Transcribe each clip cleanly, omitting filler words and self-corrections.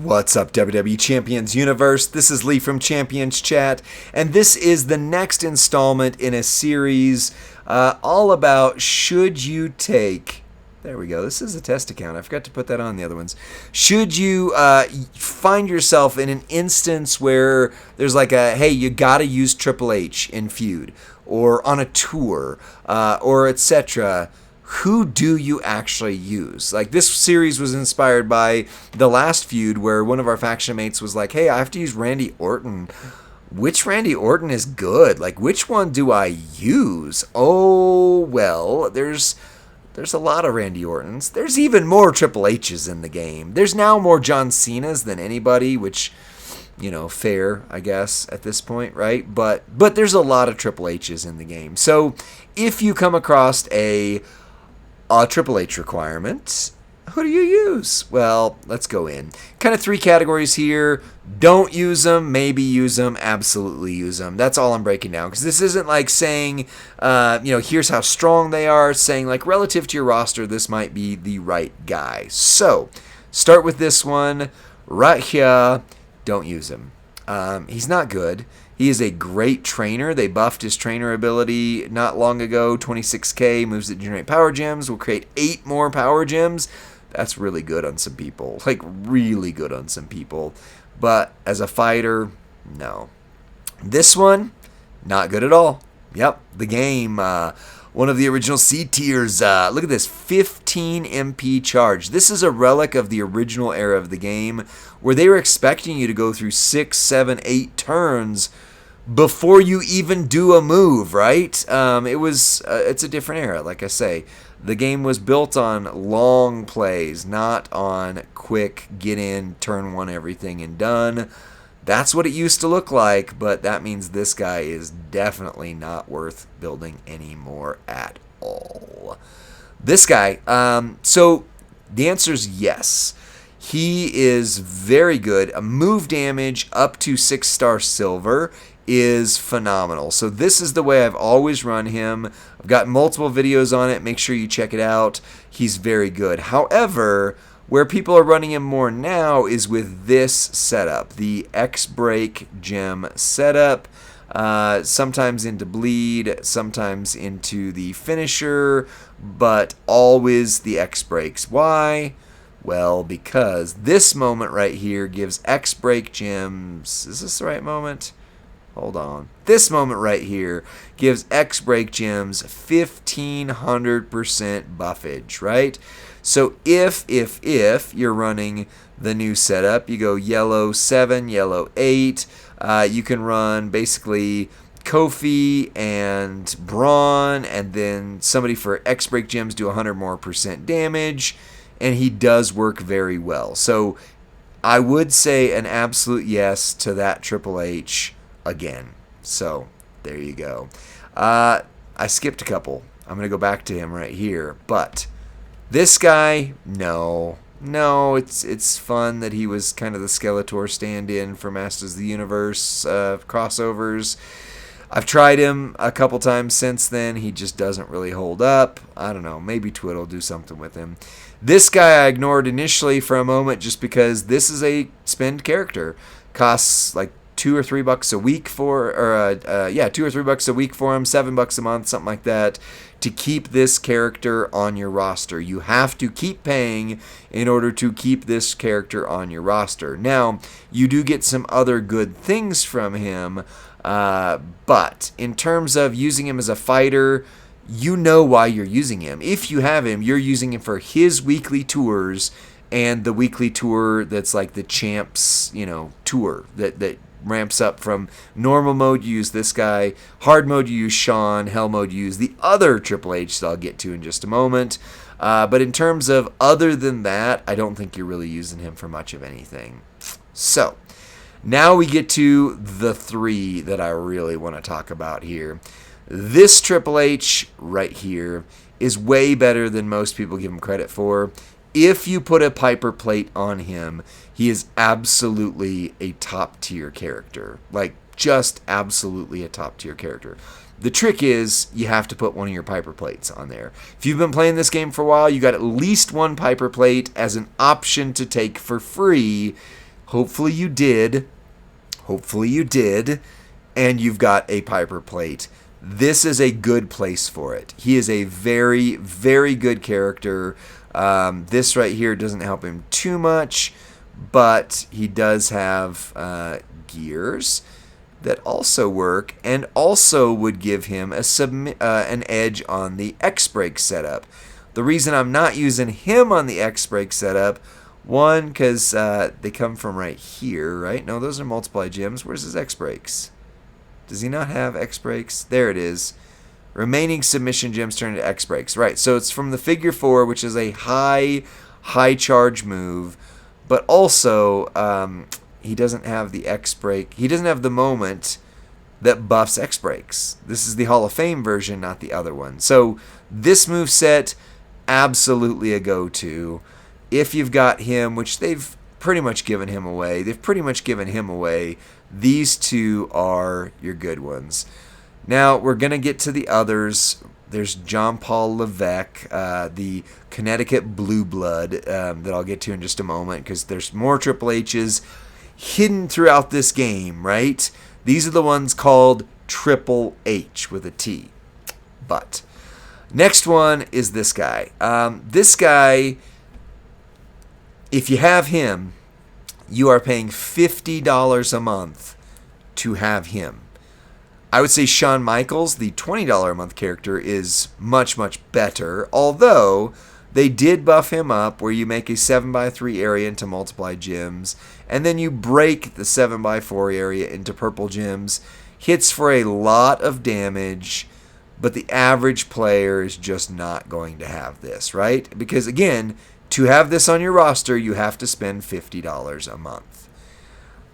What's up, WWE Champions Universe? This is Lee from Champions Chat, and this is the next installment in a series all about should you take... There we go. This is a test account. I forgot to put that on the other ones. Should you find yourself in an instance where there's like a, hey, you got to use Triple H in feud, or on a tour, or etc., who do you actually use? Like, this series was inspired by the last feud where one of our faction mates was like, hey, I have to use Randy Orton. Which Randy Orton is good? Like, which one do I use? Oh, well, there's a lot of Randy Ortons. There's even more Triple H's in the game. There's now more John Cena's than anybody, which, you know, fair, I guess, at this point, right? But there's a lot of Triple H's in the game. So if you come across a Triple H requirement, who do you use? Well, let's go in. Kind of three categories here. Don't use them, maybe use them, absolutely use them. That's all I'm breaking down, because this isn't like saying, here's how strong they are. It's saying, like, relative to your roster, this might be the right guy. So, start with this one right here. Don't use him. He's not good. He is a great trainer. They buffed his trainer ability not long ago. 26k, moves that generate power gems. Will create 8 more power gems. That's really good on some people. Like, really good on some people. But as a fighter, no. This one, not good at all. Yep, the game. One of the original C tiers. Look at this, 15 MP charge. This is a relic of the original era of the game where they were expecting you to go through 6, 7, 8 turns before you even do a move, right? It's a different era, like I say. The game was built on long plays, not on quick, get in, turn one, everything, and done. That's what it used to look like, but that means this guy is definitely not worth building anymore at all. This guy, so the answer is yes. He is very good. A move damage up to 6-star silver is phenomenal. So this is the way I've always run him. I've got multiple videos on it. Make sure you check it out. He's very good. However, where people are running him more now is with this setup, the X-Break gem setup. Sometimes into bleed, sometimes into the finisher, but always the X-Breaks. Why? Well, because this moment right here gives X-Break gems. Is this the right moment? Hold on. This moment right here gives X-Break gems 1500% buffage, right? So if you're running the new setup, you go yellow 7, yellow 8, you can run basically Kofi and Braun, and then somebody for X-Break gems do 100% more damage, and he does work very well. So I would say an absolute yes to that Triple H again. So there you go. I skipped a couple. I'm going to go back to him right here. But this guy, no, it's fun that he was kind of the Skeletor stand-in for Masters of the Universe crossovers. I've tried him a couple times since then. He just doesn't really hold up. I don't know. Maybe Twit will do something with him. This guy I ignored initially for a moment just because this is a spend character. Costs like $2 or $3 a week for, $2 or $3 a week for him, $7 a month, something like that, to keep this character on your roster. You have to keep paying in order to keep this character on your roster. Now, you do get some other good things from him, but in terms of using him as a fighter, you know why you're using him. If you have him, you're using him for his weekly tours and the weekly tour that's like the champs, tour that ramps up from normal mode, you use this guy. Hard mode, you use Sean. Hell mode, you use the other Triple H that I'll get to in just a moment. But in terms of other than that, I don't think you're really using him for much of anything. So, now we get to the 3 that I really want to talk about here. This Triple H right here is way better than most people give him credit for. If you put a Piper plate on him, he is absolutely a top-tier character. Like, just absolutely a top-tier character. The trick is you have to put one of your Piper plates on there. If you've been playing this game for a while, you got at least one Piper plate as an option to take for free. Hopefully you did. Hopefully you did. And you've got a Piper plate. This is a good place for it. He is a very, very good character. This right here doesn't help him too much, but he does have gears that also work and also would give him an edge on the X-Brake setup. The reason I'm not using him on the X-Brake setup, one, because they come from right here, right? No, those are multiply gems. Where's his X-Brakes? Does he not have X-Brakes? There it is. Remaining submission gems turn into X-Brakes. Right, so it's from the figure 4, which is a high charge move, but also he doesn't have the X-Brake. He doesn't have the moment that buffs X-Brakes. This is the Hall of Fame version, not the other one. So this moveset, absolutely a go-to. If you've got him, which they've pretty much given him away. These two are your good ones. Now, we're going to get to the others. There's John Paul Levesque, the Connecticut Blue Blood, that I'll get to in just a moment, because there's more Triple H's hidden throughout this game, right? These are the ones called Triple H with a T. But next one is this guy. This guy, if you have him, you are paying $50 a month to have him. I would say Shawn Michaels, the $20 a month character, is much, much better, although they did buff him up where you make a 7x3 area into multiply gems, and then you break the 7x4 area into purple gems. Hits for a lot of damage, but the average player is just not going to have this, right? Because again, to have this on your roster, you have to spend $50 a month.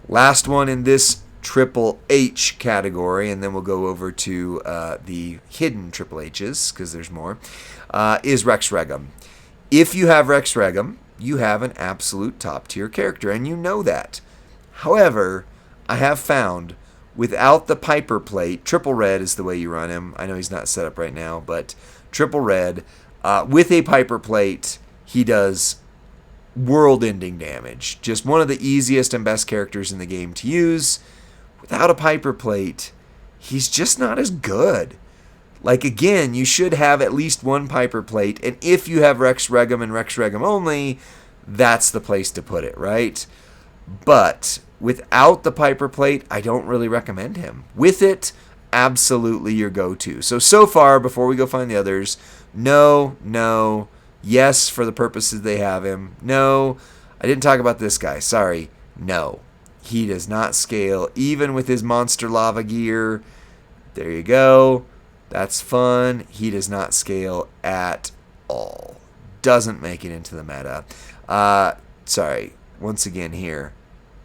Last one in this Triple H category, and then we'll go over to the hidden Triple H's, because there's more, is Rex Regum. If you have Rex Regum, you have an absolute top-tier character, and you know that. However, I have found, without the Piper plate, Triple Red is the way you run him. I know he's not set up right now, but Triple Red, with a Piper plate, he does world-ending damage. Just one of the easiest and best characters in the game to use. Without a Piper plate, he's just not as good. Like, again, you should have at least one Piper plate, and if you have Rex Regum and Rex Regum only, that's the place to put it, right? But without the Piper plate, I don't really recommend him. With it, absolutely your go-to. So far, before we go find the others, no. Yes, for the purposes they have him. No, I didn't talk about this guy. Sorry. No. He does not scale, even with his monster lava gear. There you go. That's fun. He does not scale at all. Doesn't make it into the meta. Sorry. Once again here.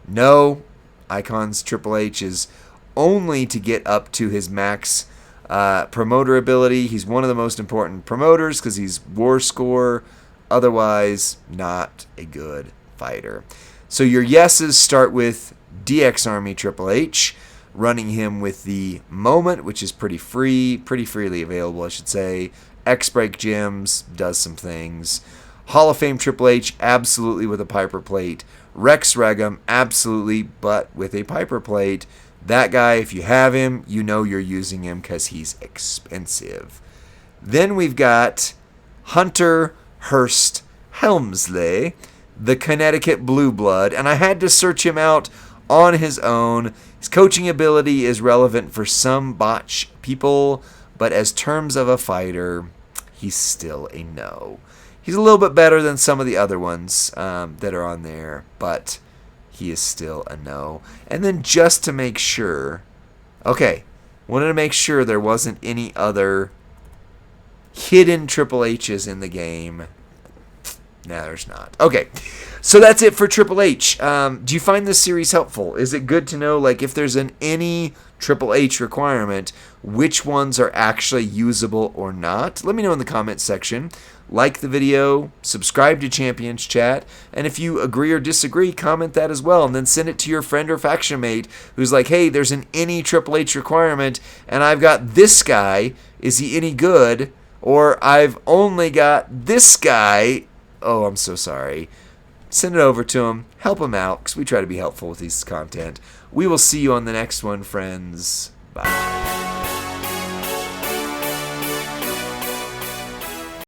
No. Icons Triple H is only to get up to his max promoter ability. He's one of the most important promoters because he's war score. Otherwise, not a good fighter. So your yeses start with DX Army Triple H, running him with the Moment, which is pretty freely available, I should say. X-Brake Gems does some things. Hall of Fame Triple H, absolutely with a Piper plate. Rex Regum, absolutely, but with a Piper plate. That guy, if you have him, you know you're using him because he's expensive. Then we've got Hunter Hearst Helmsley, the Connecticut Blue Blood, and I had to search him out on his own. His coaching ability is relevant for some botch people, but as terms of a fighter, he's still a no. He's a little bit better than some of the other ones that are on there, but he is still a no. And then just to make sure, wanted to make sure there wasn't any other hidden Triple H's in the game. No, there's not. Okay, so that's it for Triple H. Do you find this series helpful? Is it good to know, like, if there's any Triple H requirement, which ones are actually usable or not? Let me know in the comments section. Like the video, subscribe to Champions Chat, and if you agree or disagree, comment that as well, and then send it to your friend or faction mate who's like, hey, there's an any Triple H requirement, and I've got this guy. Is he any good? Or I've only got this guy. Oh, I'm so sorry. send it over to them. Help them out, because we try to be helpful with this content. We will see you on the next one, friends. Bye.